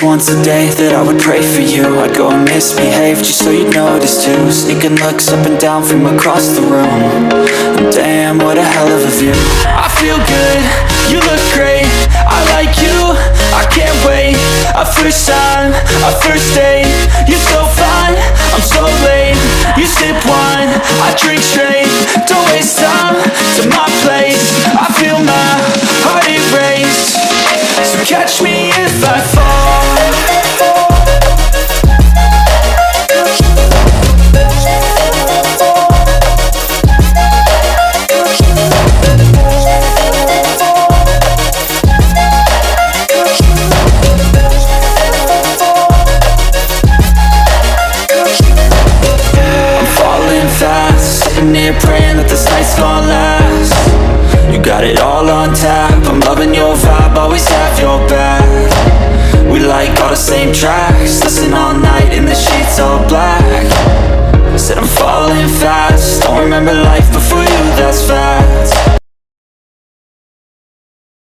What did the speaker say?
Once a day that I would pray for you. I'd go and misbehave just so you'd notice too. Sneaking looks up and down from across the room. And damn, what a hell of a view. I feel good, you look great, I like you, I can't wait. A first time, a first date, you're so fine, I'm so late. You sip wine, I drink straight. Don't waste time to my place. I feel my heart erase. So catch me if I fall. Near praying that this night's gonna last. You got it all on tap, I'm loving your vibe, always have your back. We like all the same tracks, listen all night in the sheets all black. I said I'm falling fast, don't remember life before